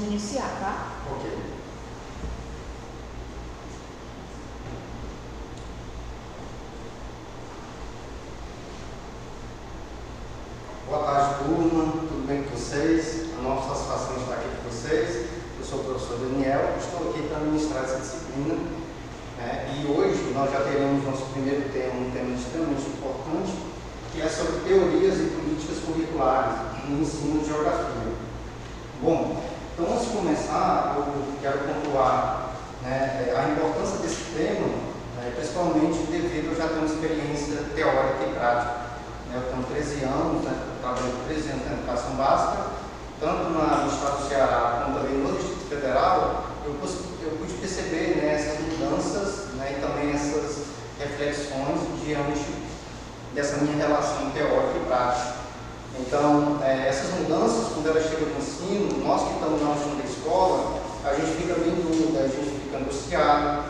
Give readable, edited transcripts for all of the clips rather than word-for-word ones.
vamos iniciar, tá? Ok. Boa tarde, turma. Tudo bem com vocês? A nossa satisfação de estar aqui com vocês. Eu sou o professor Daniel, estou aqui para ministrar essa disciplina. E hoje nós já teremos nosso primeiro tema, um tema extremamente importante, que é sobre teorias e políticas curriculares no ensino de geografia. Bom, então antes de começar, eu quero pontuar a importância desse tema, principalmente devido a eu já ter uma experiência teórica e prática. Eu tenho 13 anos, trabalhando 13 anos na educação básica, tanto no estado do Ceará como também no Distrito Federal. Eu pude perceber essas mudanças e também essas reflexões diante dessa minha relação teórica e prática. Então, essas mudanças, quando elas chegam no ensino, nós que estamos na da escola, a gente fica bem em dúvida, a gente fica angustiado.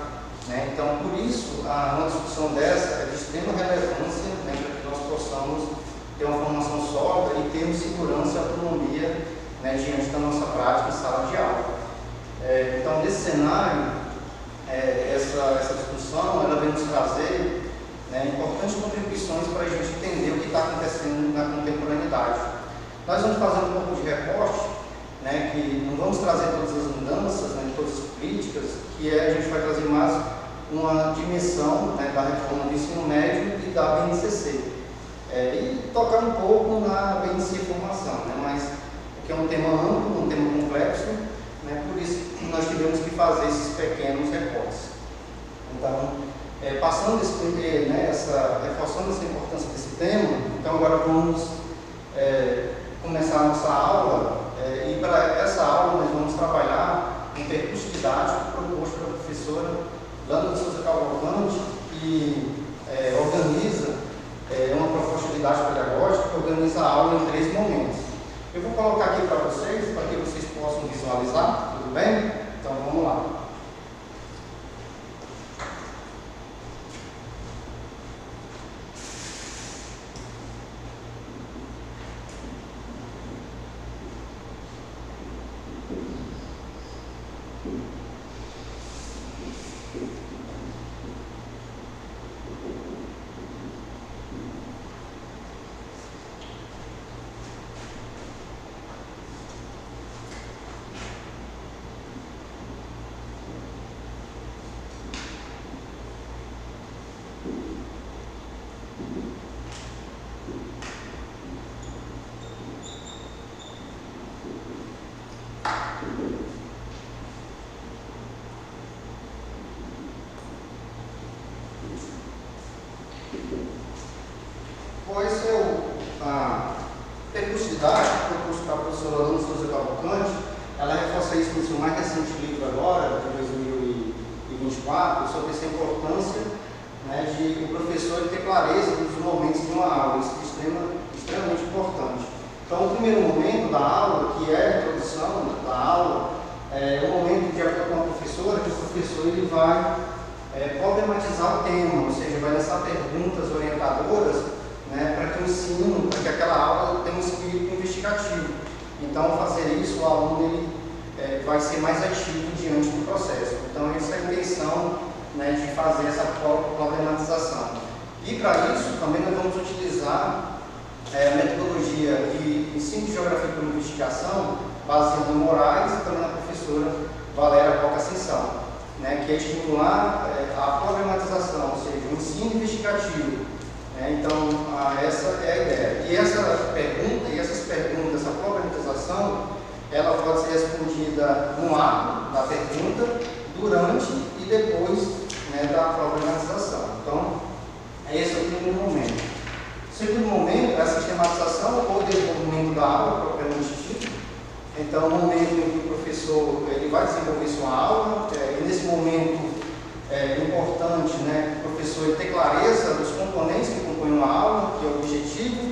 Então, por isso, uma discussão dessa é de extrema relevância, para que nós possamos ter uma formação sólida e termos segurança e autonomia diante da nossa prática em sala de aula. Então, nesse cenário, essa discussão ela vem nos trazer importantes contribuições para a gente entender o que está acontecendo na contemporaneidade. Nós vamos fazer um pouco de recorte, que não vamos trazer todas as mudanças, todas as políticas, que a gente vai trazer mais uma dimensão da reforma do ensino médio e da BNCC. E tocar um pouco na BNC Formação, mas porque é um tema amplo, um tema complexo, por isso nós tivemos que fazer esses pequenos recortes. Então, passando reforçando essa importância desse tema, então agora vamos começar a nossa aula, e para essa aula nós vamos trabalhar um percurso didático proposto pela professora Lana de Souza Cavalcante, que organiza uma proposta didática pedagógica que organiza a aula em 3 momentos. Eu vou colocar aqui para vocês, para que vocês possam visualizar, tudo bem? Então vamos lá. Esse é o percurso didático proposto pela professora Lana de Souza Cavalcante. Ela reforça isso no seu mais recente livro agora, de 2024, sobre essa importância de o professor ter clareza dos momentos de uma aula. Isso é extremamente importante. Então, o primeiro momento da aula, que é a introdução da aula, é o momento de acordo com a professora, que o professor ele vai problematizar o tema, ou seja, vai lançar perguntas orientadoras para que o ensino, para que aquela aula tenha um espírito investigativo. Então, fazer isso, o aluno ele, vai ser mais ativo diante do processo. Então, essa é a intenção de fazer essa problematização. E, para isso, também nós vamos utilizar a metodologia de ensino de geografia por investigação, baseada em Moraes e também na professora Valéria Coca Ascensão, que é estimular a problematização, ou seja, o ensino investigativo. Então, essa é a ideia. E essa pergunta, essa problematização, ela pode ser respondida no ato da pergunta, durante e depois da problematização. Então, esse é o primeiro momento. O segundo momento é a sistematização ou desenvolvimento da aula, propriamente dito. Então, no momento em que o professor ele vai desenvolver sua aula, e nesse momento é importante o professor ter clareza dos componentes que compõem uma aula, que é o objetivo,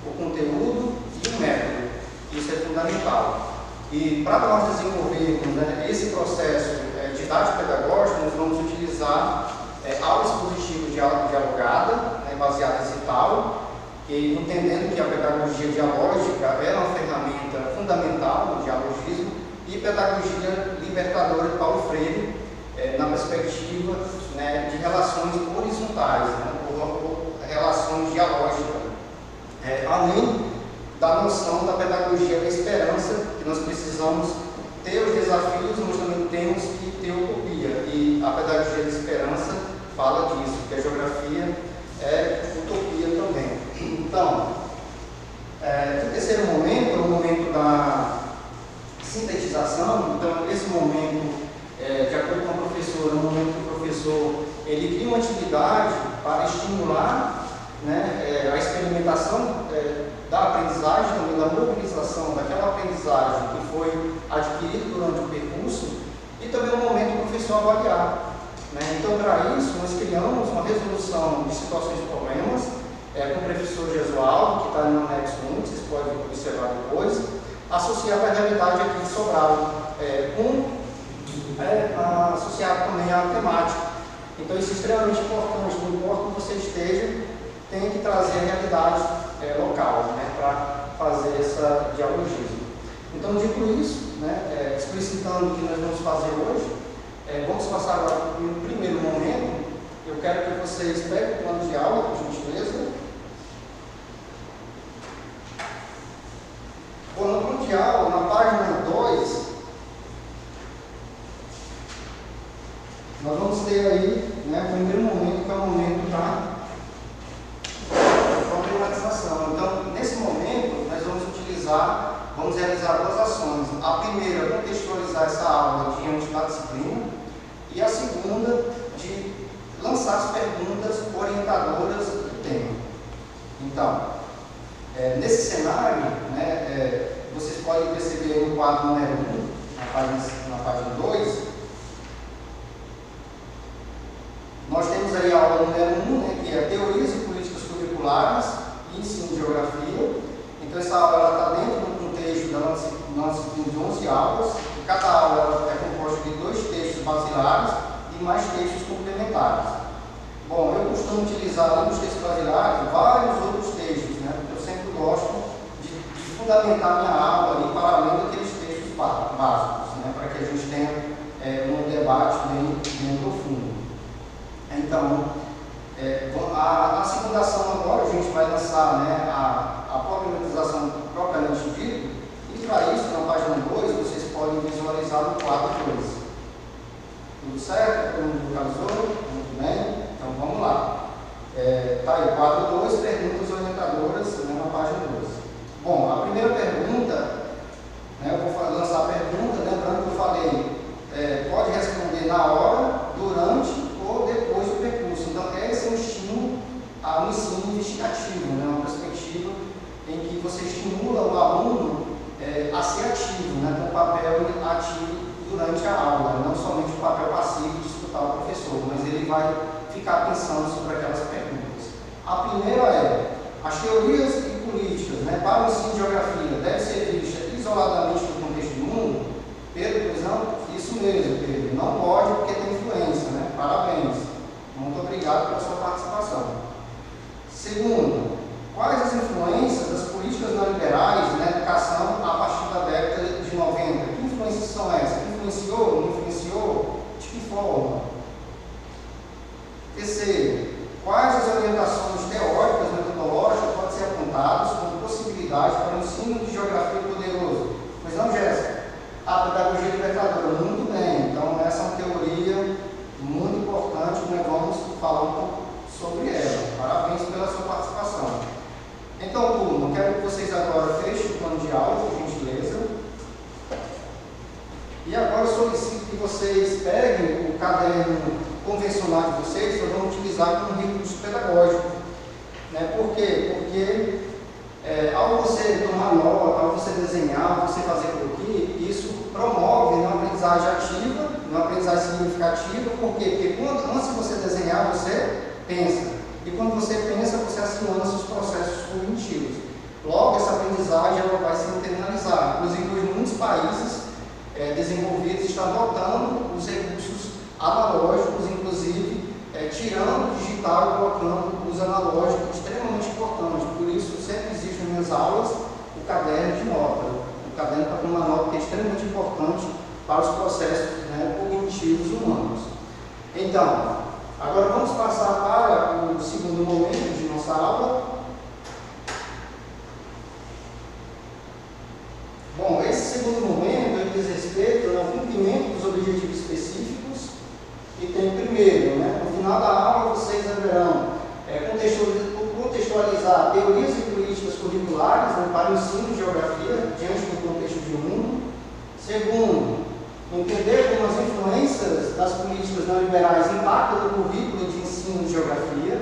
o conteúdo e o método. Isso é fundamental. E para nós desenvolvermos esse processo didático-pedagógico, nós vamos utilizar aula expositiva dialogada, baseada em Zital, e entendendo que a pedagogia dialógica é uma ferramenta fundamental do dialogismo, e pedagogia libertadora de Paulo Freire, na perspectiva, né, de relações horizontais, né, ou relações dialógicas, além da noção da pedagogia da esperança, que nós precisamos ter os desafios, nós também temos que ter utopia, e a pedagogia da esperança fala disso, que a geografia é utopia também. Então, o terceiro momento é o momento da sintetização. Então, esse momento, de acordo com a professora, é um momento que o professor ele cria uma atividade para estimular, né, a experimentação da aprendizagem, também da mobilização daquela aprendizagem que foi adquirida durante o percurso, e também o momento do professor avaliar. Né? Então, para isso, nós criamos uma resolução de situações e problemas com o professor Jesualdo, que está no anexo 1, vocês podem observar depois, associado à realidade aqui de Sobral, associado também à temática. Então, isso é extremamente importante, não importa onde você esteja, tem que trazer a realidade local, né, para fazer essa dialogismo. Então, dito isso, né, explicitando o que nós vamos fazer hoje, vamos passar agora para o primeiro momento. Eu quero que vocês peguem o plano de aula, por gentileza. Bom, no plano de aula, na página 2, nós vamos ter aí, né, o primeiro momento, que é o momento da problematização. Então, nesse momento, nós vamos realizar duas ações. A primeira, contextualizar essa aula diante da disciplina, e a segunda, de lançar as perguntas orientadoras do tema. Então, nesse cenário, né, vocês podem perceber no quadro número 1, na página 2, nós temos aí a aula número 1, né, que é Teorias e Políticas Curriculares e Ensino de Geografia. Então, essa aula está dentro do contexto da nossa disciplina de 11 aulas. E cada aula é composta de 2 textos basilares e mais textos complementares. Bom, eu costumo utilizar, além dos textos basilares, vários outros textos, né, porque eu sempre gosto de fundamentar minha aula ali para além daqueles textos básicos, né, para que a gente tenha um debate bem profundo. Então, a segunda ação agora, a gente vai lançar, né, a problematização propriamente dita, e para isso, na página 2, vocês podem visualizar no quadro 2. Tudo certo? Todo mundo localizou? Muito bem? Então vamos lá. Tá aí, quadro 2, perguntas orientadoras, né, na página 2. Bom, a primeira pergunta, né, eu vou lançar a pergunta, lembrando que eu falei, pode responder na hora, durante ou depois do percurso. Então, esse é um estímulo ao ensino investigativo, né, uma perspectiva em que você estimula o aluno a ser ativo, né, com um papel ativo durante a aula, não somente o papel passivo de escutar o professor, mas ele vai ficar pensando sobre aquelas perguntas. A primeira é: as teorias e políticas, né, para o ensino de geografia devem ser vistas isoladamente no contexto do mundo? Pedro, pois não? Isso mesmo, Pedro. Não pode porque tem influência, né? Parabéns. Muito obrigado pela sua participação. Segundo, quais as influências das políticas neoliberais na educação a partir da década de 90? Que influências são essas? Influenciou? Não influenciou? De que forma? Terceiro, quais as orientações teóricas e metodológicas podem ser apontadas como possibilidade para o ensino de geografia poderoso? Pois não, Jéssica? A pedagogia libertadora, muito bem. Então, essa é uma teoria muito importante, nós vamos falar um pouco sobre ela. Parabéns pela sua participação. Então, turma, quero que vocês agora fechem o plano de aula, por gentileza. E agora eu solicito que vocês peguem o caderno convencional de vocês, que nós vamos utilizar como recurso pedagógico. Né? Por quê? Porque ao você tomar nota, ao você desenhar, ao você fazer croquis, isso promove uma aprendizagem ativa, uma aprendizagem significativa. Por quê? Porque antes de você desenhar, você pensa. E quando você pensa, você aciona seus processos cognitivos. Logo, essa aprendizagem ela vai se internalizar. Inclusive, hoje, muitos países desenvolvidos estão adotando os recursos analógicos, inclusive tirando o digital e colocando os analógicos, extremamente importante. Por isso, sempre existe nas minhas aulas o caderno de nota. O caderno para uma nota que é extremamente importante para os processos, né, cognitivos humanos. Então, agora vamos passar para o segundo momento de nossa aula. Bom, esse segundo momento diz respeito ao cumprimento dos objetivos específicos que tem primeiro, né? No final da aula vocês deverão contextualizar teorias e políticas curriculares, né, para o ensino de geografia diante do contexto de mundo. Segundo, entender como as influências das políticas neoliberais impactam no currículo de ensino de geografia.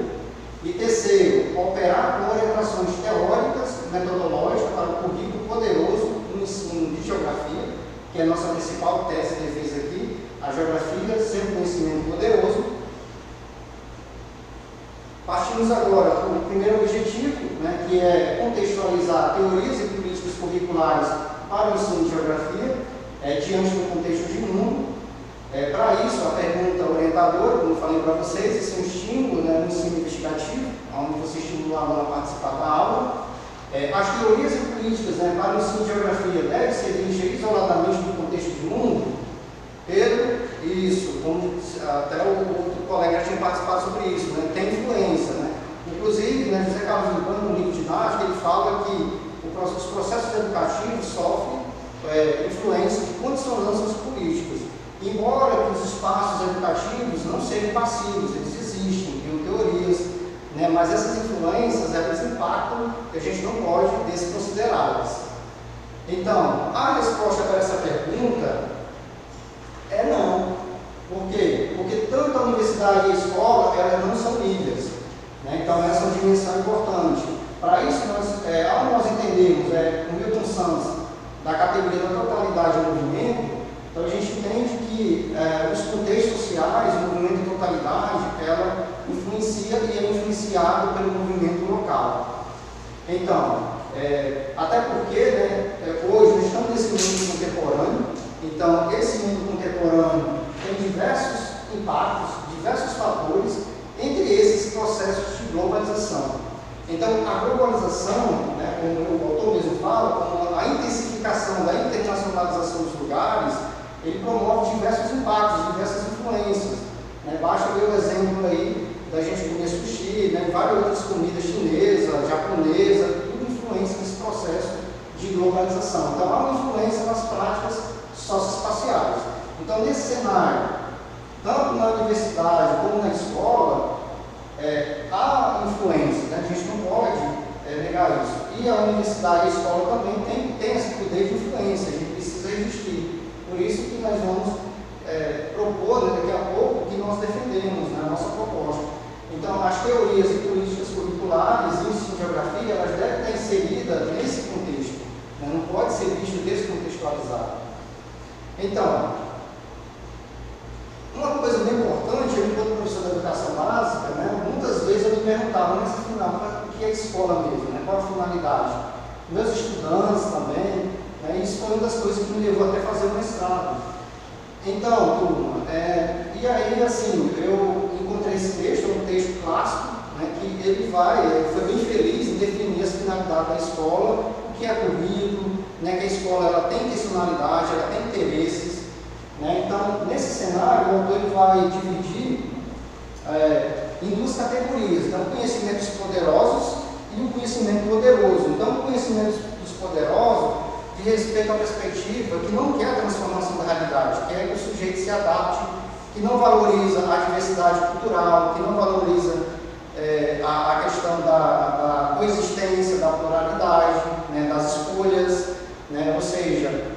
E terceiro, operar com orientações teóricas, metodológicas para o currículo poderoso no ensino de geografia, que é a nossa principal tese de defesa aqui, a geografia ser um conhecimento poderoso. Partimos agora para o primeiro objetivo, né, que é contextualizar teorias e políticas curriculares para o ensino de geografia, diante do contexto de mundo. Para isso, a pergunta orientadora, como eu falei para vocês, esse é um estímulo, né, no ensino investigativo, onde você estimula o aluno a participar da aula. As teorias e políticas, né, para o ensino de geografia devem ser vistas isoladamente no contexto de mundo. Pedro, isso, como até o outro colega já tinha participado sobre isso, né, tem influência. Né? Inclusive, né, José Carlos Urbano, no livro didático, ele fala que os processos educativos sofrem influência de condicionantes sociopolíticas. Embora os espaços educativos não sejam passivos, eles existem, têm teorias, né, mas essas influências, elas impactam e a gente não pode desconsiderá-las. Então, a resposta para essa pergunta é não. Por quê? Porque tanto a universidade e a escola, elas não são ilhas, né? Então, essa é uma dimensão importante. Para isso, ao nós entendermos o Milton Santos, da categoria da totalidade do movimento, então a gente entende que os contextos sociais, o movimento de totalidade, ela influencia e é influenciado pelo movimento local. Então, até porque, né, hoje nós estamos nesse mundo contemporâneo, então esse mundo contemporâneo tem diversos impactos, diversos fatores, entre esses processos de globalização. Então, a globalização, né, como o autor mesmo fala, como a intensificação da internacionalização dos lugares, ele promove diversos impactos, diversas influências. Né? Basta ver o exemplo aí da gente comer sushi, né, várias outras comidas chinesa, japonesa, tudo influencia nesse processo de globalização. Então, há uma influência nas práticas socioespaciais. Então, nesse cenário, tanto na universidade como na escola, há influência, né? A gente não pode negar isso. E a universidade e a escola também tem esse poder de influência, a gente precisa existir. Por isso que nós vamos propor, né, daqui a pouco, o que nós defendemos, né, a nossa proposta. Então, as teorias e políticas curriculares e o ensino de geografia, elas devem estar inseridas nesse contexto, né? Não pode ser visto descontextualizado. Então, uma coisa bem importante, eu, enquanto professor da educação básica, né, muitas vezes eu me perguntava, mas afinal, o que é escola mesmo? Né? Qual a finalidade? Meus estudantes também, né, isso foi uma das coisas que me levou até fazer o mestrado. Então, turma, e aí, assim, eu encontrei esse texto, um texto clássico, né, que ele foi bem feliz em definir as finalidades da escola, o que é currículo, né, que a escola ela tem intencionalidade, ela tem interesses. Né? Então, nesse cenário, o autor ele vai dividir em duas categorias. Então, conhecimentos poderosos e o conhecimento poderoso. Então, o conhecimento dos poderosos diz respeito à perspectiva que não quer a transformação da realidade, quer que o sujeito se adapte, que não valoriza a diversidade cultural, que não valoriza a questão da coexistência, da pluralidade, né, das escolhas, né, ou seja,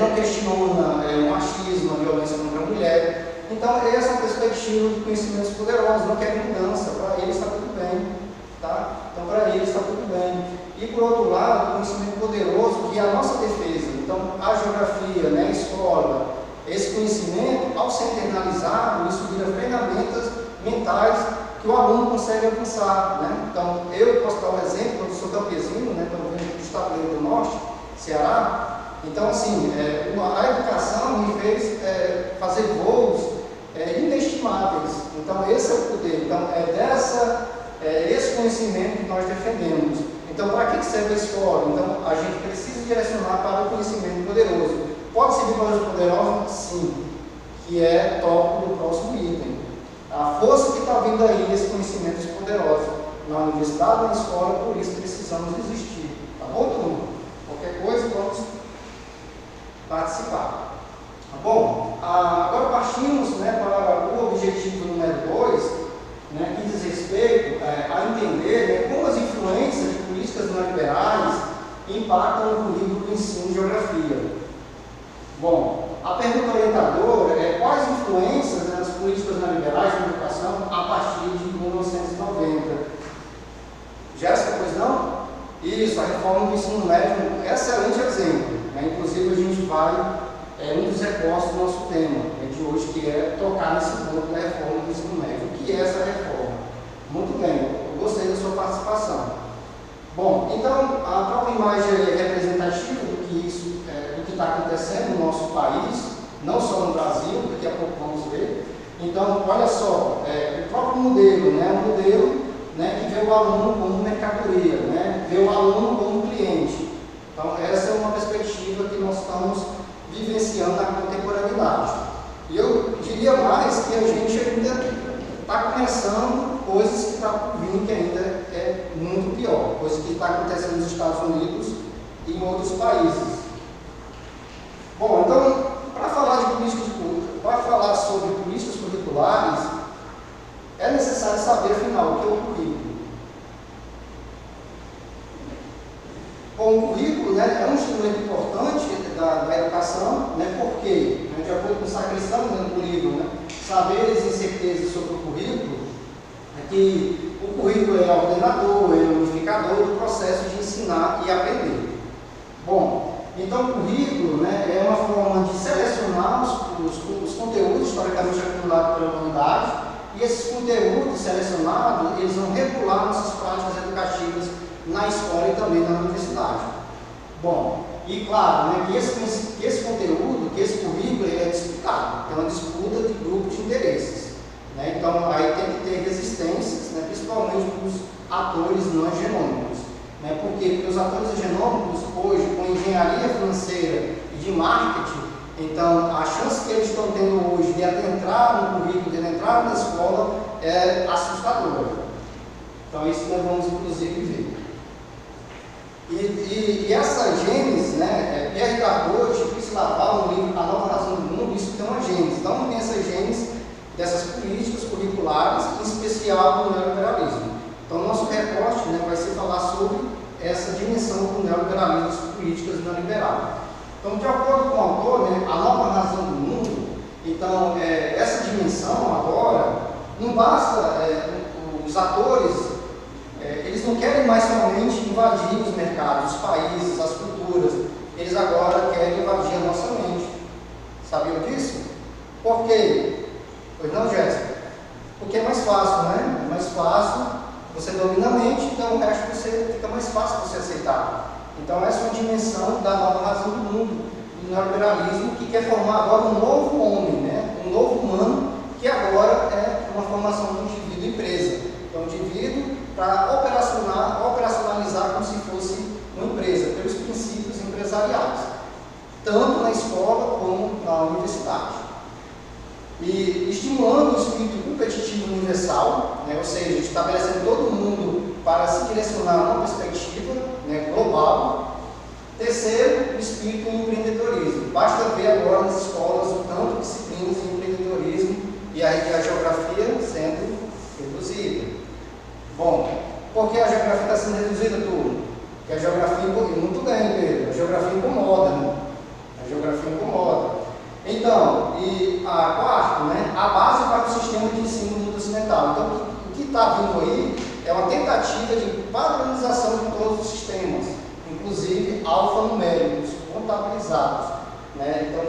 não questiona o machismo, a violência contra a mulher. Então, essa é uma perspectiva de conhecimentos poderosos, não quer mudança, para ele está tudo bem. Tá? Então, para ele está tudo bem. E, por outro lado, o conhecimento poderoso, que é a nossa defesa. Então, a geografia, né, a escola, esse conhecimento, ao ser internalizado, isso vira ferramentas mentais que o aluno consegue alcançar. Né? Então, eu posso dar um exemplo, eu sou campesino, né, estou vendo do Estado do Norte, Ceará. Então, assim, a educação me fez fazer voos inestimáveis. Então, esse é o poder. Então, esse conhecimento que nós defendemos. Então, para que serve a escola? Então, a gente precisa direcionar para o conhecimento poderoso. Pode servir para os poderosos? 5, que é tópico do próximo item. A força que está vindo aí, esse conhecimento poderoso, na universidade, na escola, por isso precisamos existir. Tá bom, turma? Qualquer coisa, vamos participar. Tá bom? Agora partimos, né, para o objetivo número 2, né, que diz respeito a entender, né, como as influências de políticas neoliberais impactam no currículo do ensino de geografia. Bom, a pergunta orientadora é quais influências, né, das políticas neoliberais na educação a partir de 1990. Jéssica, pois não? Isso, a reforma do ensino médio é um excelente exemplo. Né? Inclusive, a gente vai, um dos recortes do nosso tema, né, de hoje, que é tocar nesse ponto da reforma do ensino médio. O que é essa reforma? Muito bem, eu gostei da sua participação. Bom, então, a própria imagem é representativa do que isso, do que está acontecendo no nosso país, não só no Brasil, daqui a pouco vamos ver. Então, olha só, o próprio modelo, né, um modelo, né, que vê o aluno como mercadoria, né, vê o aluno como cliente. Então, essa é uma perspectiva que nós estamos vivenciando na contemporaneidade. E eu diria mais que a gente ainda está começando coisas que estão por vir, que ainda é muito pior, coisas que está acontecendo nos Estados Unidos e em outros países. Bom, então, para falar sobre políticas curriculares, é necessário saber, afinal, o que é o currículo. Bom, o currículo, né, é um instrumento importante da educação, né, porque, né, de acordo com o Sacristão, no livro, né, Saberes e Incertezas sobre o Currículo, é que o currículo é ordenador, é unificador do processo de ensinar e aprender. Bom, então o currículo, né, é uma forma de selecionar os conteúdos historicamente acumulados pela humanidade, e esses conteúdos selecionados, eles vão regular nossas práticas educativas na escola e também na universidade. Bom, e claro, né, que esse conteúdo, que esse currículo, ele é disputado, é uma disputa de grupos de interesses. Né? Então, aí tem que ter resistências, né, principalmente dos atores não hegemônicos. Né? Por quê? Porque os atores hegemônicos, hoje, com engenharia financeira e de marketing, então, a chance que eles estão tendo hoje de adentrar no currículo, de adentrar na escola, é assustadora. Então, isso nós vamos, inclusive, ver. E essa gênese, né, Pierre Cardot e Priscila Laval, no livro A Nova Razão do Mundo, isso tem uma gênese. Então, tem essa gênese dessas políticas curriculares, em especial do neoliberalismo. Então, nosso recorte, né, vai ser falar sobre essa dimensão do neoliberalismo, das políticas neoliberais. Então, de acordo com o autor, né, A Nova Razão do Mundo, então, essa dimensão agora, não basta os atores. Eles não querem mais somente invadir os mercados, os países, as culturas. Eles agora querem invadir a nossa mente. Sabiam disso? Por quê? Pois não, Jéssica? Porque é mais fácil, né? É mais fácil, você domina a mente, então o resto fica mais fácil você aceitar. Então essa é uma dimensão da nova razão do mundo, do neoliberalismo, que quer formar agora um novo homem, né? Um novo humano, que agora é uma formação do indivíduo empresa. Então o indivíduo para operacionalizar como se fosse uma empresa, pelos princípios empresariais, tanto na escola como na universidade. E estimulando o espírito competitivo universal, né, ou seja, estabelecendo todo mundo para se direcionar a uma perspectiva, né, global. Terceiro, o espírito em empreendedorismo. Basta ver agora nas escolas o tanto de disciplinas em empreendedorismo e a geografia sendo reduzida. Bom, por que a geografia está sendo reduzida, turma? Porque a geografia, muito bem, Pedro, a geografia incomoda, né? A geografia incomoda. Então, e a quarto, né? A base para o sistema de ensino do mundo ocidental. Então, o que está vindo aí é uma tentativa de padronização de todos os sistemas, inclusive alfanuméricos, contabilizados, né? Então,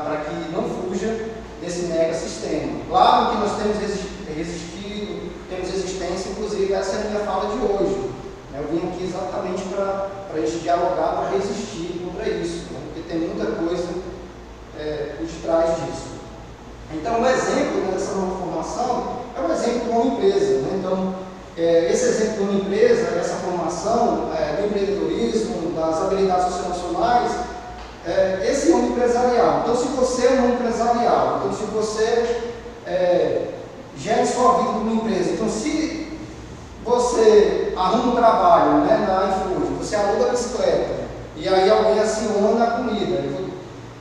para que não fuja desse mega sistema. Claro que nós temos resistido, temos resistência, inclusive essa é a minha fala de hoje. Eu vim aqui exatamente para a gente dialogar, para resistir contra isso, né? Porque tem muita coisa por detrás disso. Então, o exemplo, né, dessa nova formação é um exemplo de uma empresa. Né? Então, esse exemplo de uma empresa, essa formação do empreendedorismo, das habilidades socioemocionais, esse mundo empresarial. Então, se você é um mundo empresarial, então se você gere sua vida como empresa, então se você arruma um trabalho, né, na iFood, você aluga a bicicleta, e aí alguém aciona a comida.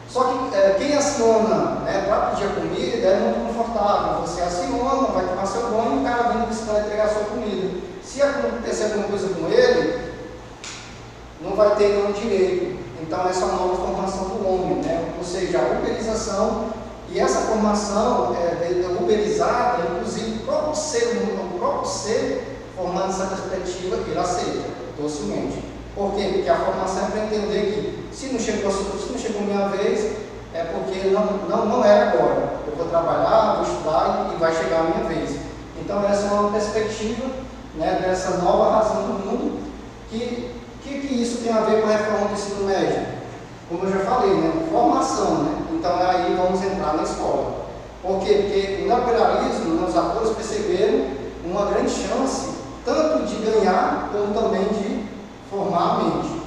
Só que quem aciona, né, para pedir a comida é muito confortável. Você aciona, vai tomar seu banho e o cara vem de bicicleta entregar a sua comida. Se acontecer alguma coisa com ele, não vai ter nenhum direito. Então, essa é uma nova formação do homem, né? Ou seja, a uberização, e essa formação uberizada, inclusive o próprio ser formando essa perspectiva, ele aceita docilmente. Por quê? Porque a formação é para entender que se não chegou minha vez, é porque não é agora. Eu vou trabalhar, vou estudar e vai chegar a minha vez. Então, essa é uma perspectiva, né, dessa nova razão do mundo. Que isso tem a ver com a reforma do ensino médio? Como eu já falei, né? Formação, né? Então aí vamos entrar na escola. Por quê? Porque no neoliberalismo, os atores perceberam uma grande chance, tanto de ganhar, como também de formar a mente.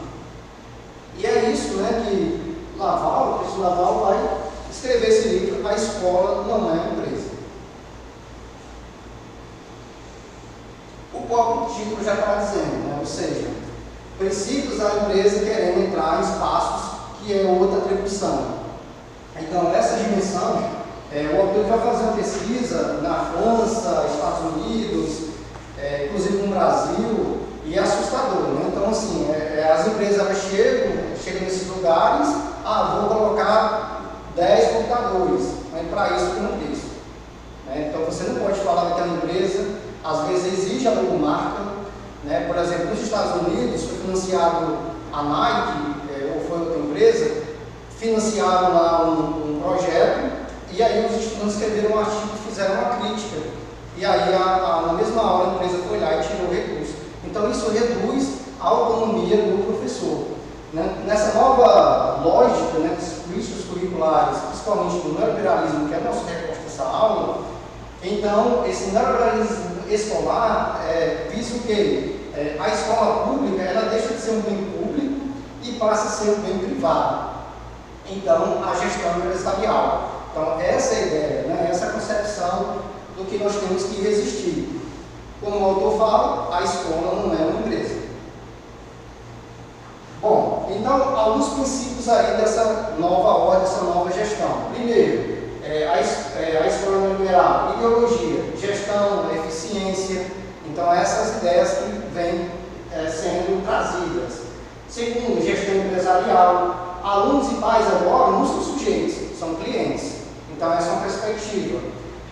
E é isso, né, que o professor Laval vai escrever esse livro, A Escola Não é Empresa. O próprio título já está dizendo, né? Ou seja, princípios da empresa querendo entrar em espaços que é outra atribuição. Então, essa dimensão, o autor vai fazer uma pesquisa na França, Estados Unidos, inclusive no Brasil, e é assustador, né? Então, assim, as empresas chegam nesses lugares, vou colocar 10 computadores, mas para isso tem um preço. Então, você não pode falar daquela empresa, às vezes exige a logomarca, né? Por exemplo, nos Estados Unidos foi financiado a Nike, ou foi outra empresa, financiaram lá um projeto, e aí os estudantes escreveram um artigo e fizeram uma crítica. E aí, na mesma hora, a empresa foi lá e tirou o recurso. Então, isso reduz a autonomia do professor. Né? Nessa nova lógica, né, das políticas curriculares, principalmente do neoliberalismo, que é o nosso recorte dessa aula, então, esse neoliberalismo escolar visa o quê? A escola pública, ela deixa de ser um bem público e passa a ser um bem privado. Então, a gestão empresarial. Então, essa é a ideia, né? Essa é a concepção do que nós temos que resistir. Como o autor fala, a escola não é uma empresa. Bom, então, alguns princípios aí dessa nova ordem, dessa nova gestão. Primeiro, a escola neoliberal, ideologia, gestão, eficiência. Então, essas ideias que vêm sendo trazidas. Segundo, gestão empresarial. Alunos e pais agora não são sujeitos, são clientes. Então, essa é uma perspectiva.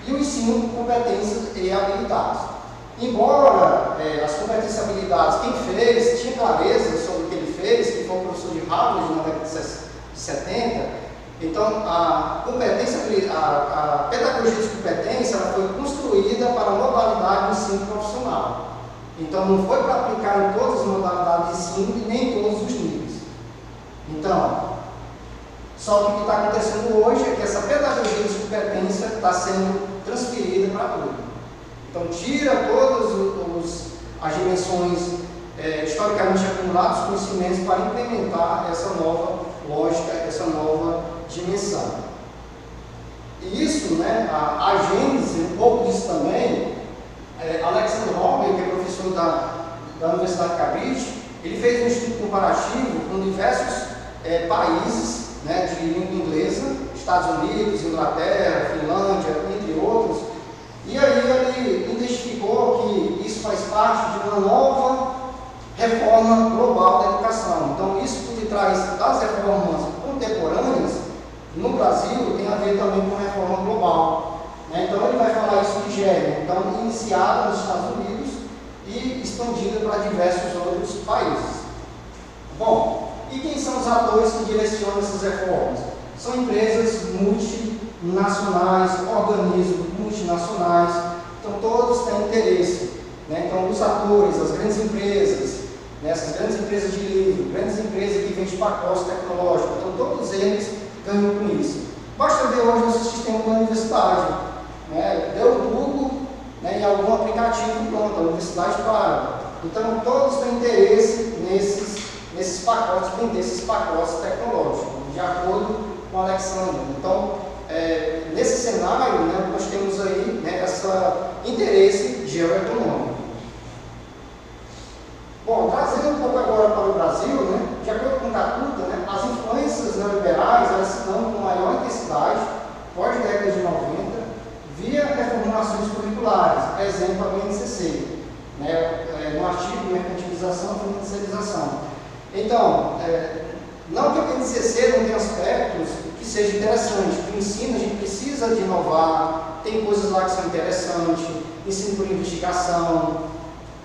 E o ensino de competências e habilidades. Embora as competências e habilidades, quem fez, tinha clareza sobre o que ele fez, que foi o professor de Harvard na década de 70, então a pedagogia de competência ela foi construída para a modalidade de ensino profissional. Então não foi para aplicar em todas as modalidades de ensino e nem em todos os níveis. Então, só que o que está acontecendo hoje é que essa pedagogia de competência está sendo transferida para tudo. Então, tira todas as dimensões historicamente acumuladas, conhecimentos, para implementar essa nova lógica, essa nova dimensão. E isso, né, a gênese, um pouco disso também, Alexander Homer, que é professor da Universidade de Cambridge, ele fez um estudo comparativo com diversos países, né, de língua inglesa, Estados Unidos, Inglaterra, Finlândia, entre outros, e aí ele identificou que isso faz parte de uma nova reforma global da educação. Então, isso por detrás das reformas contemporâneas, no Brasil, tem a ver também com a reforma global. Né? Então, ele vai falar isso de gênero, então, iniciada nos Estados Unidos e expandida para diversos outros países. Bom, e quem são os atores que direcionam essas reformas? São empresas multinacionais, organismos multinacionais, então todos têm interesse. Né? Então, os atores, as grandes empresas, né? Essas grandes empresas de livro, grandes empresas que vendem pacotes tecnológicos, então todos eles ganham com isso. Basta ver hoje no sistema da universidade. Né? Deu um Google, né, em algum aplicativo, pronto, a universidade para. Então, todos têm interesse nesses pacotes, vender esses pacotes tecnológicos. de acordo com o Alexandre. Então, nesse cenário, né, nós temos aí, né, esse interesse geoeconômico. Bom, trazendo um pouco agora para o Brasil, né, de acordo com Katuta, né, as influências neoliberais elas se dão com maior intensidade pós-década de 90, via reformulações curriculares, exemplo a BNCC, né, no artigo Mercantilização e Financiarização. Então, não que a BNCC não tenha aspectos que sejam interessantes, o ensino a gente precisa de inovar, tem coisas lá que são interessantes, ensino por investigação,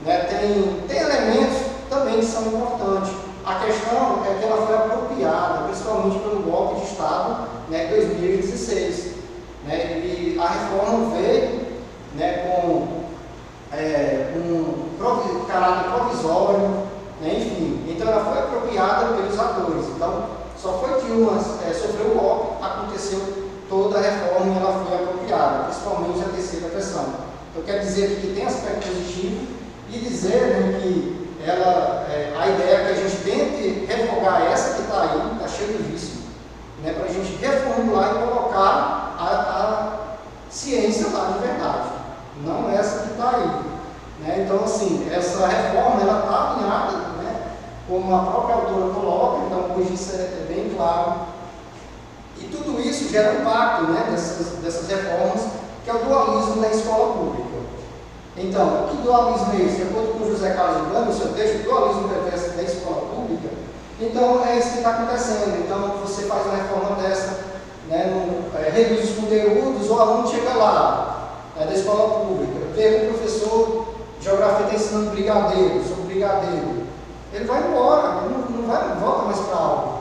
né, tem elementos também que são importantes. A questão é que ela foi apropriada, principalmente pelo golpe de Estado, né, em 2016. Né, e a reforma veio, né, com caráter provisório, né, enfim. Então ela foi apropriada pelos atores. Então, só foi Dilma sofreu o golpe, aconteceu toda a reforma e ela foi apropriada, principalmente a terceira versão. Então quer dizer aqui que tem aspecto positivo e dizer, né, que a ideia é que a gente tente revogar essa que está aí, está cheia de vício, né, para a gente reformular e colocar a ciência lá de verdade, não essa que está aí. Né? Então, assim, essa reforma está alinhada, né, como a própria autora coloca, então hoje isso é bem claro. E tudo isso gera impacto, né, dessas reformas, que é o dualismo da escola pública. Então, o que dualismo é isso? De acordo com José Carlos Urbano, no seu texto, dualismo perverso da escola pública, então é isso que está acontecendo. Então, você faz uma reforma dessa, né, reduz os conteúdos, o aluno chega lá, da escola pública, vê que o professor de geografia está ensinando brigadeiro, sobre brigadeiro, ele vai embora, ele não volta mais para a aula.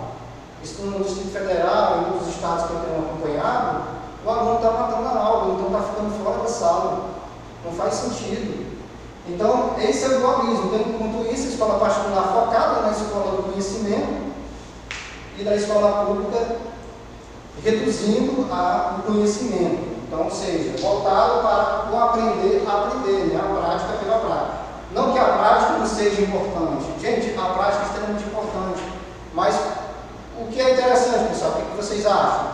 Isso no Distrito Federal, em outros estados que eu tenho acompanhado, o aluno está matando a aula, então está ficando fora da sala. Não faz sentido. Então, esse é o dualismo. Então, enquanto isso, a escola particular focada na escola do conhecimento e da escola pública reduzindo o conhecimento. Então, ou seja, voltado para o aprender a aprender, né? A prática pela prática. Não que a prática não seja importante. Gente, a prática é extremamente importante. Mas o que é interessante, pessoal? O que vocês acham?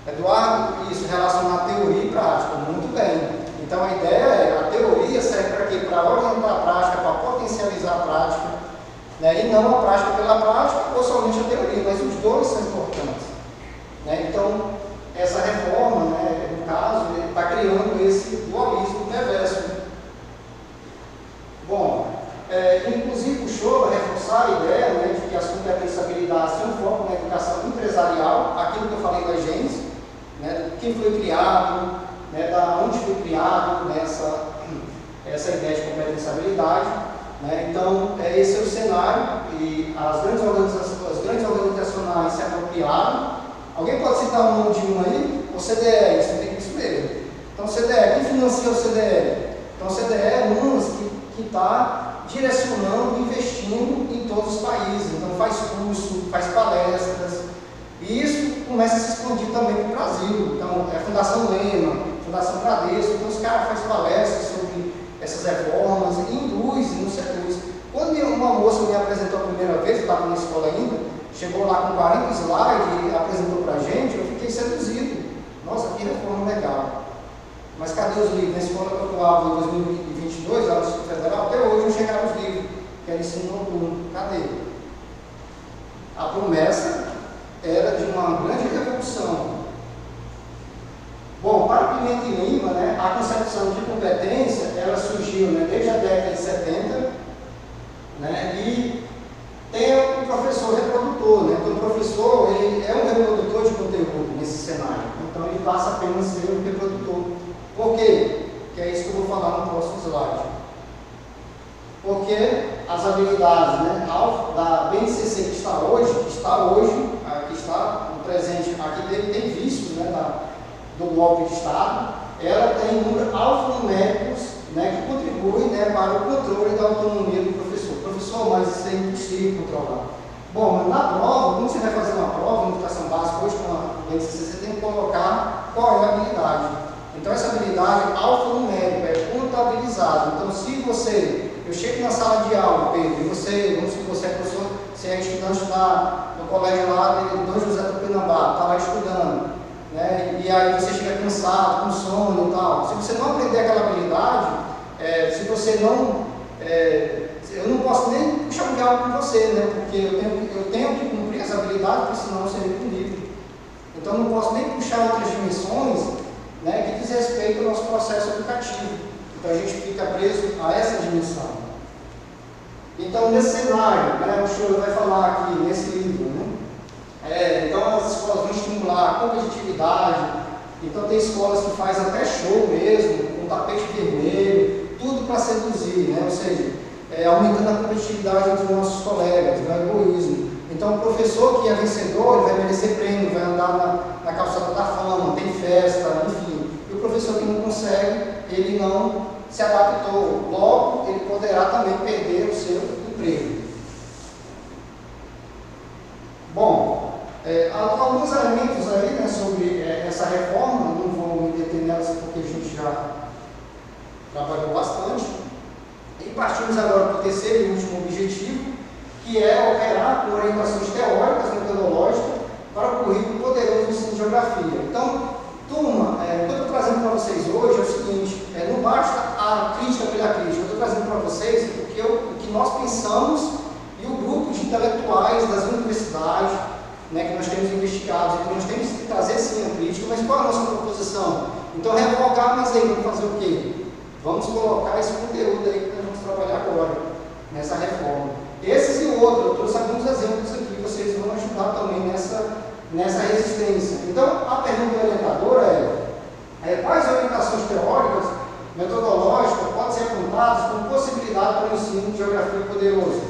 Eduardo, isso relacionar teoria e prática. Muito bem. Então a ideia é, a teoria serve para quê? Para orientar a prática, para potencializar a prática, né? E não a prática pela prática ou somente a teoria, mas os dois são importantes. Né? Então, essa reforma, né, no caso, está criando esse dualismo perverso. Bom, inclusive puxou para reforçar a ideia, né, de que as competências e habilidades têm um foco na educação empresarial, aquilo que eu falei da Gênesis, né, quem foi criado, né, da onde foi criado, né, essa ideia de competência e habilidade. Né? Então, esse é o cenário e as grandes organizacionais se apropriaram. Alguém pode citar o nome de um aí? O CDE, isso tem que mesmo. Então, o CDE, quem financia o CDE? Então, o CDE é uma que está direcionando, investindo em todos os países. Então, faz curso, faz palestras. E isso começa a se expandir também para o Brasil. Então, a Fundação Lema, Fundação Bradesco, então os caras fazem palestras sobre essas reformas e induzem nos setores. Quando uma moça me apresentou a primeira vez, eu estava na escola ainda, chegou lá com 40 slides e apresentou para a gente, eu fiquei seduzido. Nossa, que reforma legal. Mas cadê os livros? Na escola que eu atuava em 2022, lá no Distrito Federal, até hoje não chegaram os livros, que era ensino noturno. Cadê? A promessa era de uma grande revolução. Bom, para Pimenta e Lima, né, a concepção de competência, ela surgiu, né, desde a década de 70, né, e tem o professor reprodutor, né, então o professor ele é um reprodutor de conteúdo nesse cenário, então ele passa apenas a ser um reprodutor. Por quê? Que é isso que eu vou falar no próximo slide. Porque as habilidades, né, da BNCC que está hoje, aqui está no presente, aqui dele tem vícios, né, do golpe de Estado, ela tem números alfanuméricos, né, que contribuem, né, para o controle da autonomia do professor. Professor, mas isso é impossível controlar. Bom, mas na prova, quando você vai fazer uma prova, uma educação básica, hoje com a BNCC, você tem que colocar qual é a habilidade. Então, essa habilidade alfanumérica é contabilizada. Então, se eu chego na sala de aula, Pedro, e você, vamos supor, você é professor, você é estudante no colégio lá de Dom José do Pinambá, está lá estudando, né? E aí você chega cansado, com sono e tal. Se você não aprender aquela habilidade, se você não... eu não posso nem puxar um diálogo com você, né? Porque eu tenho que cumprir essa habilidade, porque senão eu serei punido. Então eu não posso nem puxar outras dimensões, né, que diz respeito ao nosso processo educativo. Então a gente fica preso a essa dimensão. Então nesse cenário, né, o Schroeder vai falar aqui nesse livro, né? Então as escolas vão estimular a competitividade. Então tem escolas que fazem até show mesmo, com tapete vermelho, tudo para seduzir, né? Ou seja, aumentando a competitividade entre os nossos colegas, o egoísmo. Então o professor que é vencedor, ele vai merecer prêmio, vai andar na calçada da fama, tem festa, enfim. E o professor que não consegue, ele não se adaptou. Logo, ele poderá também perder o seu emprego. Bom, alguns elementos aí, né, sobre essa reforma, não vou me deter nelas porque a gente já trabalhou bastante. E partimos agora para o terceiro e último objetivo, que é operar com orientações teóricas, metodológicas, para o currículo poderoso do ensino de geografia. Então, turma, o que eu estou trazendo para vocês hoje é o seguinte, não basta a crítica pela crítica, eu estou trazendo para vocês o que nós pensamos e o grupo de intelectuais das universidades, né, que nós temos investigados, então nós temos que trazer sim a crítica, mas qual é a nossa proposição? Então, revogar, mas aí vamos fazer o quê? Vamos colocar esse conteúdo aí que nós vamos trabalhar agora, nessa reforma. Esses e outros, eu trouxe alguns exemplos aqui, vocês vão ajudar também nessa resistência. Então, a pergunta orientadora quais orientações teóricas, metodológicas podem ser apontadas como possibilidade para o ensino de geografia poderoso?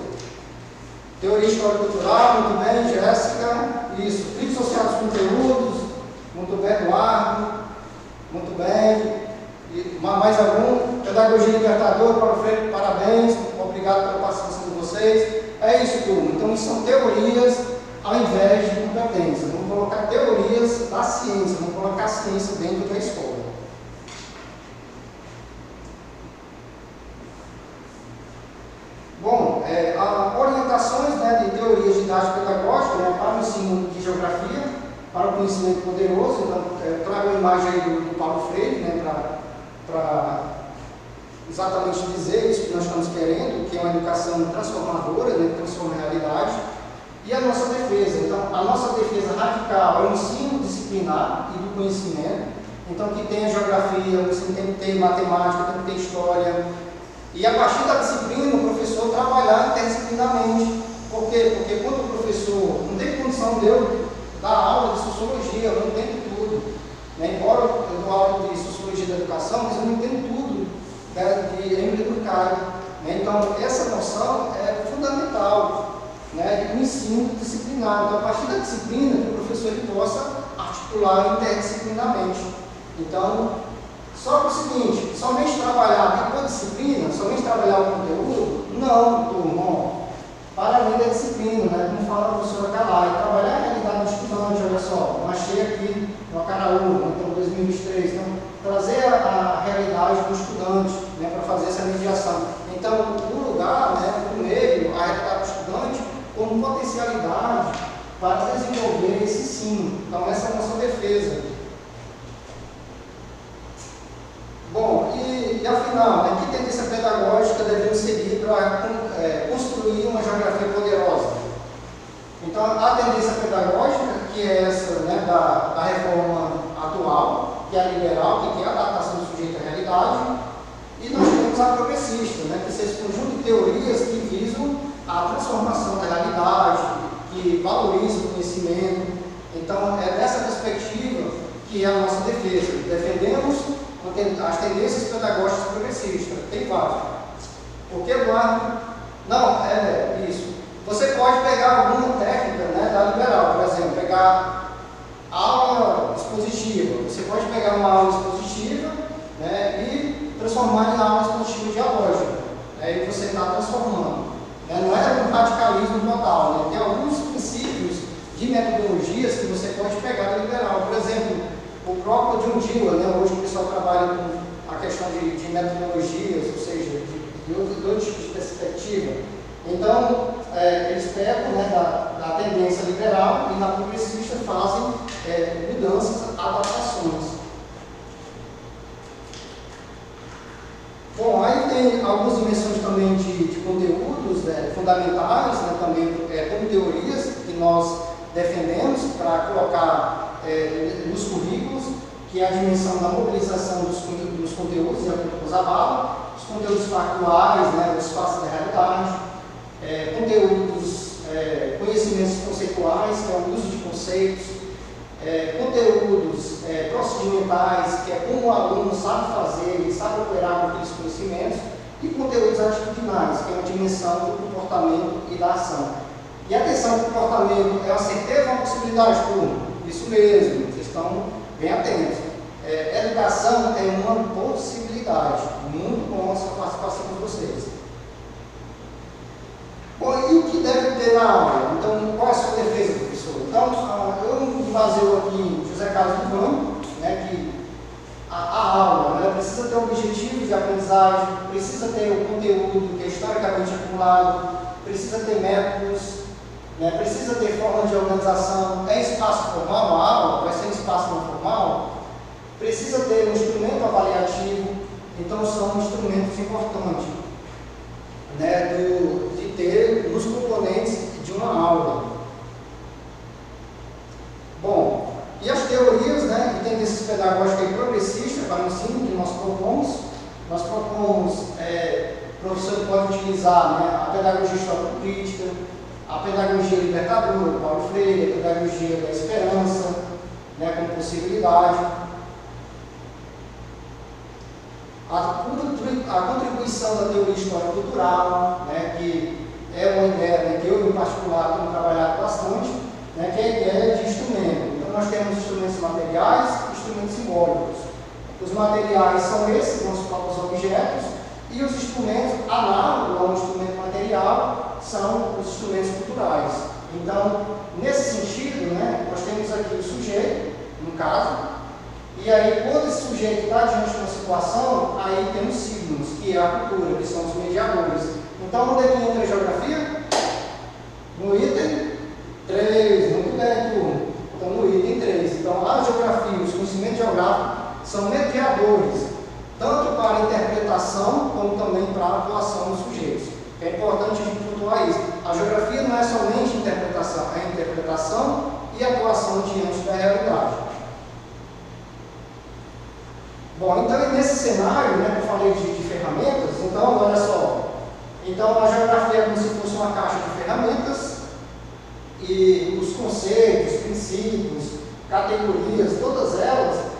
Teoria histórico-cultural, muito bem, Jéssica, isso. Crítica social dos conteúdos, muito bem, Eduardo, muito bem. E mais algum? Pedagogia libertadora, Paulo Freire, parabéns, obrigado pela participação de vocês. É isso, turma. Então, isso são teorias ao invés de competências. Vamos colocar teorias da ciência, vamos colocar a ciência dentro da escola. Bom, orientações, né, de teorias didático-pedagógicas, né, para o ensino de geografia, para o conhecimento poderoso. Então, trago a imagem aí do Paulo Freire, né, para exatamente dizer isso que nós estamos querendo, que é uma educação transformadora, né, que transforma a realidade. E a nossa defesa. Então, a nossa defesa radical é o ensino disciplinar e do conhecimento. Então, que tem a geografia, você tem que ter matemática, tem que ter história. E a partir da disciplina, o professor trabalhar interdisciplinarmente. Por quê? Porque quando o professor não tem condição de eu dar aula de sociologia, eu não entendo tudo. Né? Embora eu dou aula de sociologia da educação, mas eu não entendo tudo de Emily Durkheim. Né? Então, essa noção é fundamental, né, do ensino disciplinar. Então, a partir da disciplina, que o professor ele possa articular interdisciplinarmente. Então, só que o seguinte, somente trabalhar depois da disciplina, somente trabalhar o conteúdo, não, turma, para além da disciplina, né, como fala a professora Calai, trabalhar a realidade do estudante, olha só, achei aqui no Acaraú, então 2023, então, trazer a realidade do estudante, né, para fazer essa mediação. Então, o lugar, né, o meio, a realidade do estudante, como potencialidade para desenvolver esse ensino. Então, essa é a nossa defesa. Bom, e afinal, né, que tendência pedagógica devemos seguir para construir uma geografia poderosa? Então, a tendência pedagógica, que é essa, né, da reforma atual, que é a liberal, que é a adaptação do sujeito à realidade, e nós temos a progressista, né, que é esse conjunto de teorias que visam a transformação da realidade, que valoriza o conhecimento. Então, é dessa perspectiva que é a nossa defesa. Defendemos as tendências pedagógicas progressistas. Tem várias. Por que, Eduardo? Não, é isso. Você pode pegar alguma técnica, né, da liberal, por exemplo, pegar aula expositiva. Você pode pegar uma aula expositiva, né, e transformar em aula expositiva dialógica. Aí você está transformando. Não é um radicalismo total. Né? Tem alguns princípios de metodologias que você pode pegar da liberal. Por exemplo, o próprio John Dewey, né? Hoje o pessoal trabalha com a questão de metodologias, ou seja, de outros tipos de perspectiva. Então, eles pegam, né, da tendência liberal e na progressista fazem mudanças, adaptações. Bom, aí tem algumas dimensões também de conteúdos fundamentais, né, também como teorias que nós defendemos para colocar nos currículos, que é a dimensão da mobilização dos conteúdos, de acordo com Zabala, os conteúdos factuais, né, o espaço da realidade, conteúdos, conhecimentos conceituais, que é o uso de conceitos, conteúdos procedimentais, que é como o aluno sabe fazer e sabe operar com aqueles conhecimentos, e conteúdos atitudinais, que é uma dimensão do comportamento e da ação. E a atenção do comportamento é uma certeza ou uma possibilidade, turma? Isso mesmo, vocês estão bem atentos. Educação é uma possibilidade. Muito bom essa participação de vocês. Bom, e o que deve ter na aula? Então, qual é a sua defesa, professor? Então, eu me baseio aqui em José Carlos Ivano, né, que a aula, né, precisa ter objetivos de aprendizagem, precisa ter o conteúdo que é historicamente acumulado, precisa ter métodos, né, precisa ter forma de organização. É espaço formal a aula? Vai ser um espaço não formal? Precisa ter um instrumento avaliativo. Então, são instrumentos importantes, né, de ter nos componentes de uma aula. Bom, e as teorias, né, e tendências pedagógicas e progressistas para o ensino que nós propomos. Nós propomos, o professor pode utilizar, né, a pedagogia histórico-crítica, a pedagogia libertadora, Paulo Freire, a pedagogia da esperança, né, como possibilidade. A contribuição da teoria histórico-cultural, né, que é uma ideia, né, que eu, em particular, tenho trabalhado bastante, né, que é a ideia de instrumento. Então, nós temos instrumentos materiais e instrumentos simbólicos. Os materiais são esses, são os próprios objetos, e os instrumentos análogos ao instrumento material são os instrumentos culturais. Então, nesse sentido, né, nós temos aqui o sujeito, no caso, e aí, quando esse sujeito está diante de uma situação, aí temos signos, que é a cultura, que são os mediadores. Então, onde é que entra a geografia? No item 3, muito bem, turma. Então, no item 3. Então, a geografia, os conhecimentos geográficos são mediadores, tanto para a interpretação, como também para a atuação dos sujeitos. É importante a gente pontuar isso. A geografia não é somente interpretação, é interpretação e atuação diante da realidade. Bom, então nesse cenário, né, que eu falei de ferramentas, então olha só. Então a geografia é como se fosse uma caixa de ferramentas e os conceitos, princípios, categorias, todas elas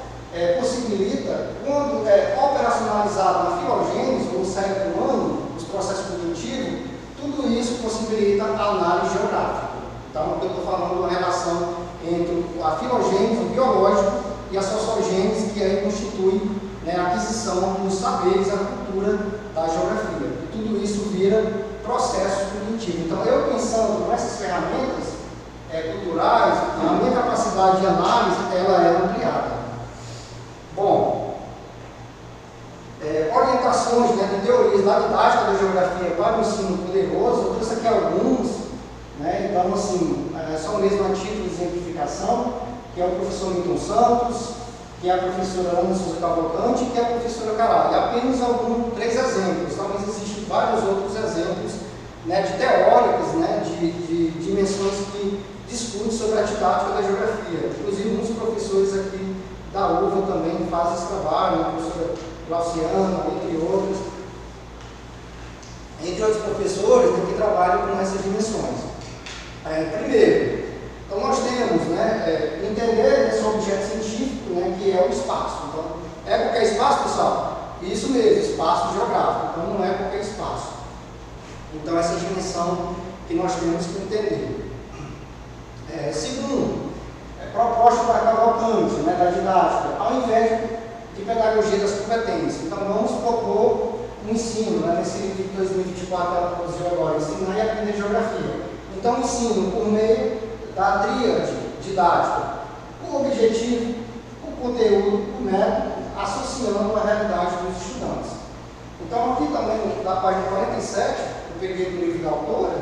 possibilita, quando operacionalizado na filogênese, ou no cérebro humano, os processos cognitivos, tudo isso possibilita a análise geográfica. Então, eu estou falando de uma relação entre a filogênese, o biológico, e a sociogênese, que aí constitui, né, a aquisição dos saberes, a cultura da geografia. E tudo isso vira processo cognitivo. Então, eu pensando nessas ferramentas culturais, a minha capacidade de análise ela é ampliada. Bom, orientações, né, de teorias da didática da geografia para o ensino poderoso, eu trouxe aqui alguns, né, então, assim, só mesmo a título de exemplificação, que é o professor Milton Santos, que é a professora Ana Souza Cavalcante e que é a professora Caralho. Apenas três exemplos, talvez existam vários outros exemplos, né, de teóricos, né, de dimensões que discutem sobre a didática da geografia. Inclusive, muitos professores aqui da UVA também fazem esse trabalho, a professora Glauciana, entre outros professores, né, que trabalham com essas dimensões. Primeiro, então nós temos, né, entender esse objeto científico, né, que é o espaço. Então, é qualquer espaço, pessoal? Isso mesmo, espaço geográfico. Então não é qualquer espaço. Então essa dimensão que nós temos que entender. Segundo, proposta da Cavalcante, né, da didática, ao invés de pedagogia das competências. Então vamos propor um ensino, né, nesse livro de 2024 ela produziu agora, ensinar e aprender geografia. Então ensino por meio da tríade didática, o objetivo, o conteúdo, o método, associando a realidade dos estudantes. Então aqui também, da página 47, eu peguei do livro da autora,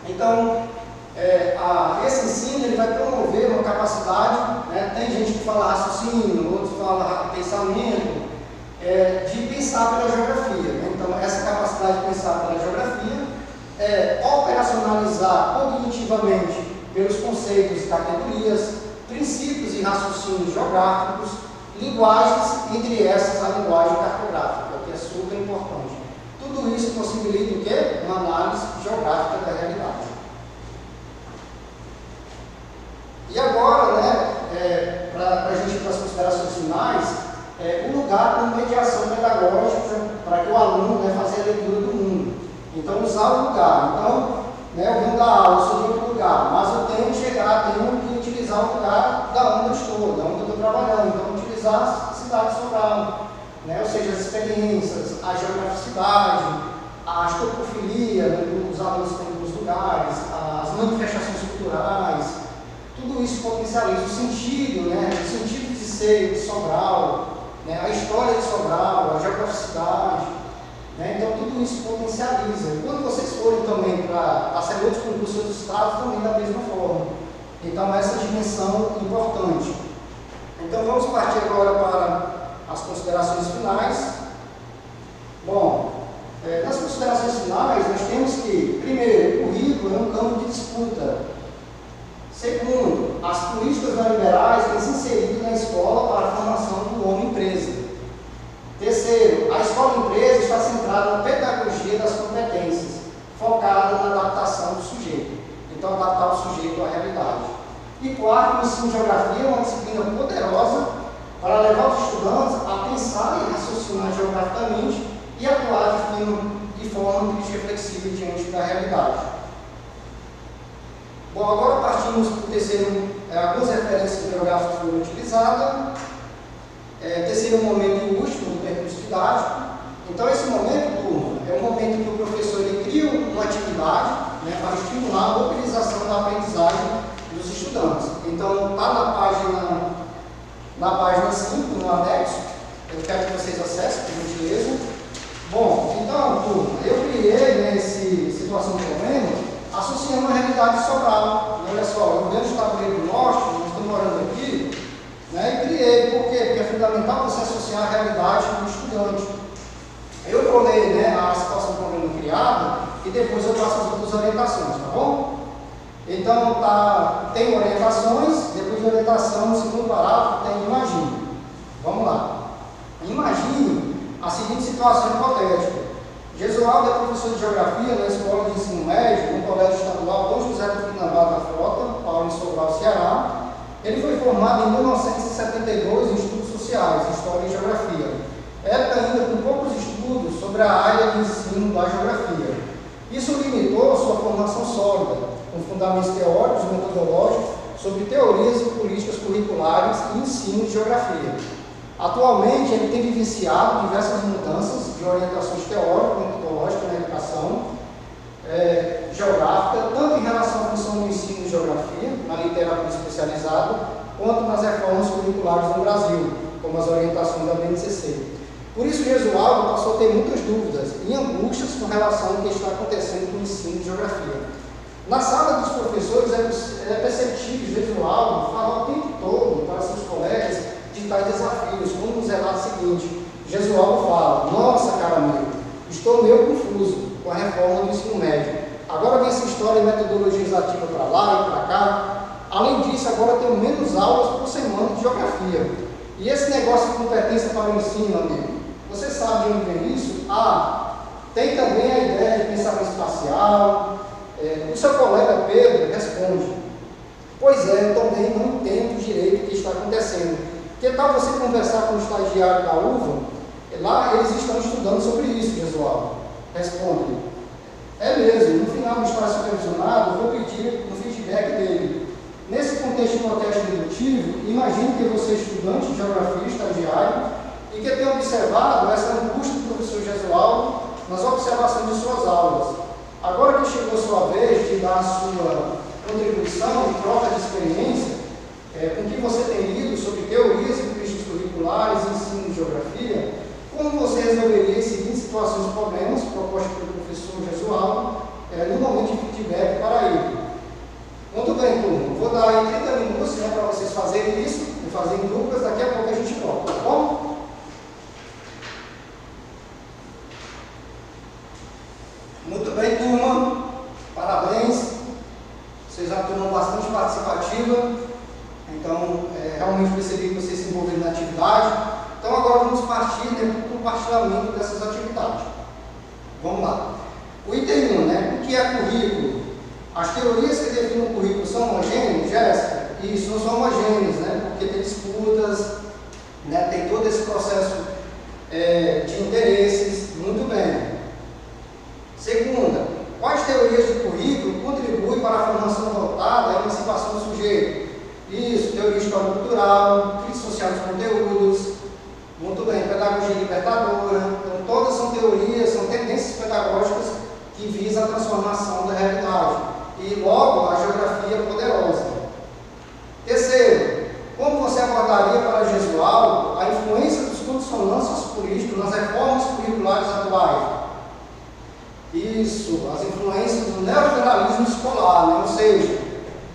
então esse ensino ele vai promover uma capacidade, né? Tem gente que fala raciocínio, outros fala pensamento, de pensar pela geografia. Né? Então, essa capacidade de pensar pela geografia operacionalizar cognitivamente pelos conceitos e categorias, princípios e raciocínios geográficos, linguagens, entre essas a linguagem cartográfica, que é super importante. Tudo isso possibilita o quê? Uma análise geográfica da realidade. E agora, né, para a gente ir para as considerações finais, o lugar como mediação pedagógica para que o aluno, né, faça a leitura do mundo. Então, usar o lugar. Então, né, eu venho dar aula, eu sou de outro lugar, mas eu tenho que utilizar o lugar da onde eu estou, da onde eu estou trabalhando. Então, utilizar a cidade de Sobral, né, ou seja, as experiências, a geograficidade, a topofilia, né, os alunos têm nos lugares, as manifestações culturais, tudo isso potencializa o sentido, né, o sentido de ser de Sobral, né, a história de Sobral, a geograficidade. Né? Então, tudo isso potencializa. Quando vocês forem também para fazer outros concursos dos estados, também da mesma forma. Então, essa dimensão importante. Então, vamos partir agora para as considerações finais. Bom, nas considerações finais, nós temos que, primeiro, o currículo é um campo de disputa. Segundo, as políticas neoliberais têm se inserido na escola para a formação do homem-empresa. Terceiro, a escola-empresa está centrada na pedagogia das competências, focada na adaptação do sujeito. Então, adaptar o sujeito à realidade. E quarto, o ensino de geografia é uma disciplina poderosa para levar os estudantes a pensar e raciocinar geograficamente e atuar de forma crítica e flexível diante da realidade. Bom, agora partimos para o terceiro, algumas referências geográficas foram utilizadas. Terceiro momento e último do percurso didático. Então, esse momento, turma, é o momento em que o professor ele cria uma atividade, né, para estimular a mobilização da aprendizagem dos estudantes. Então, está na página 5, no anexo. Eu quero que vocês acessem, por gentileza. Bom, então, turma, eu criei, né, esse situação de problema associando a realidade de Sobral. Olha só, eu venho do tabuleiro do norte, nós estamos morando aqui, né, e criei. Por quê? Porque é fundamental você associar a realidade do estudante. Eu vou ler, né, a situação do problema criado e depois eu passo as outras orientações, tá bom? Então, tem orientações, depois de orientação, no segundo parágrafo, tem imagine. Vamos lá. Imagine a seguinte situação hipotética. Jesualdo é professor de geografia na escola de ensino médio, no Colégio Estadual Dom José do Pinambá da Frota, Paulo em Sobral, Ceará. Ele foi formado em 1972 em estudos sociais, história e geografia. Época ainda com poucos estudos sobre a área de ensino da geografia. Isso limitou a sua formação sólida, com fundamentos teóricos e metodológicos sobre teorias e políticas curriculares e ensino de geografia. Atualmente, ele tem vivenciado diversas mudanças de orientações teóricas e metodológicas na educação geográfica, tanto em relação à função do ensino de geografia, na literatura especializada, quanto nas reformas curriculares no Brasil, como as orientações da BNCC. Por isso, Jesualdo passou a ter muitas dúvidas e angústias com relação ao que está acontecendo no ensino de geografia. Na sala dos professores, é perceptível Jesualdo falar o tempo todo para seus colegas de tais desafios, como nos relatos seguintes. Jesualdo fala: nossa, cara amigo, estou meio confuso com a reforma do ensino médio. Agora vem essa história de metodologia legislativa para lá e para cá. Além disso, agora tenho menos aulas por semana de geografia. E esse negócio de competência para o ensino, amigo, você sabe de onde vem isso? Tem também a ideia de pensamento espacial. O seu colega Pedro responde: pois é, eu também não entendo direito o que está acontecendo. Que tal você conversar com o estagiário da UVA? Lá eles estão estudando sobre isso, Jesualdo. Responde: é mesmo, no final do estágio supervisionado, eu vou pedir o feedback dele. Nesse contexto de protesto dedutivo, imagine que você é estudante de geografia, estagiário, e que tenha observado essa angústia do professor Jesualdo nas observações de suas aulas. Agora que chegou a sua vez de dar a sua contribuição e troca de experiência, com que você tem lido sobre teorias e políticas curriculares e ensino de geografia, como você resolveria as seguintes situações e problemas propostos pelo professor Jesualdo no momento de feedback para ele? daqui a pouco a gente volta, tá bom? Muito bem, turma. Parabéns. Vocês já turma bastante participativa. Então, realmente percebi que vocês se envolveram na atividade. Então, agora vamos partir para o compartilhamento dessas atividades. Vamos lá. O item 1, né? O que é currículo? As teorias que definem o currículo são homogêneas, Jéssica? Isso, não são homogêneas, né? Porque tem disputas, né? Tem todo esse processo de interesses. Muito bem. Segunda, quais teorias de currículo contribuem para a formação voltada à emancipação do sujeito? Isso, teoria histórico-cultural, crítica social dos conteúdos, muito bem, pedagogia libertadora. Então, todas são teorias, são tendências pedagógicas que visam a transformação da realidade. E, logo, a geografia poderosa. Terceiro, como você abordaria para Gesualdo a influência dos condicionantes políticos nas reformas curriculares atuais? Isso, as influências do neoliberalismo escolar, né? Ou seja,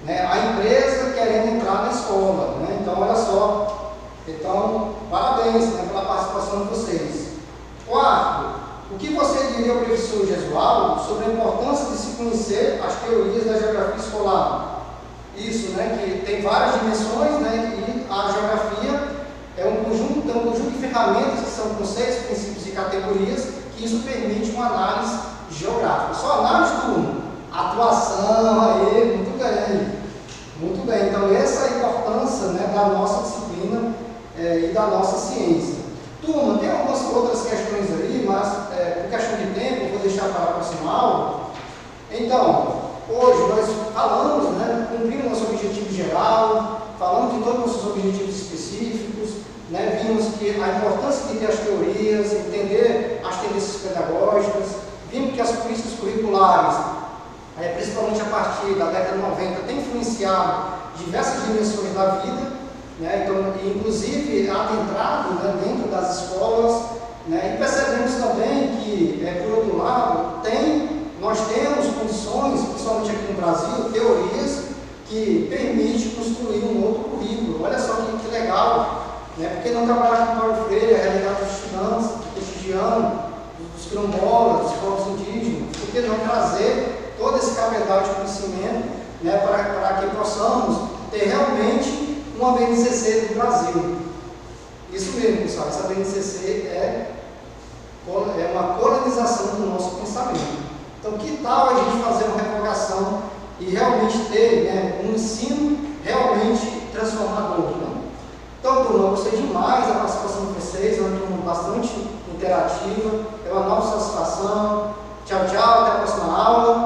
né, a empresa querendo entrar na escola, né? Então, olha só. Então, parabéns, né, pela participação de vocês. Quarto, o que você diria ao professor Gesualdo sobre a importância de se conhecer as teorias da geografia escolar? Isso, né, que tem várias dimensões, né, e a geografia é um conjunto de ferramentas que são conceitos, princípios e categorias, que isso permite uma análise geográfica. Só análise do atuação, aí, muito bem. Muito bem, então essa é a importância, né, da nossa disciplina e da nossa ciência. Turma, tem algumas outras questões ali, mas por questão de tempo, eu vou deixar para a próxima aula. Então, hoje nós falamos, né, cumprimos nosso objetivo geral, falamos de todos os nossos objetivos específicos, né, vimos que a importância de ter as teorias, entender as tendências pedagógicas, vimos que as políticas curriculares, principalmente a partir da década de 90, têm influenciado diversas dimensões da vida, né, então, inclusive adentrado, né, dentro das escolas, né, e percebemos também que, por outro lado, nós temos condições, principalmente aqui no Brasil, teorias que permitem construir um outro currículo. Olha só que legal, né? Por que não trabalhar com Paulo Freire, a realidade dos estudantes, do cotidiano, dos quilombolas, dos povos indígenas? Por que não trazer todo esse cabedal de conhecimento, né, para que possamos ter realmente uma BNCC do Brasil? Isso mesmo, pessoal, essa BNCC é uma colonização do nosso pensamento. Então, que tal a gente fazer uma revogação e realmente ter, né, um ensino realmente transformador? Né? Então, turma, eu gostei demais da participação de vocês, é uma turma bastante interativa, é uma nova satisfação. Tchau, tchau, até a próxima aula.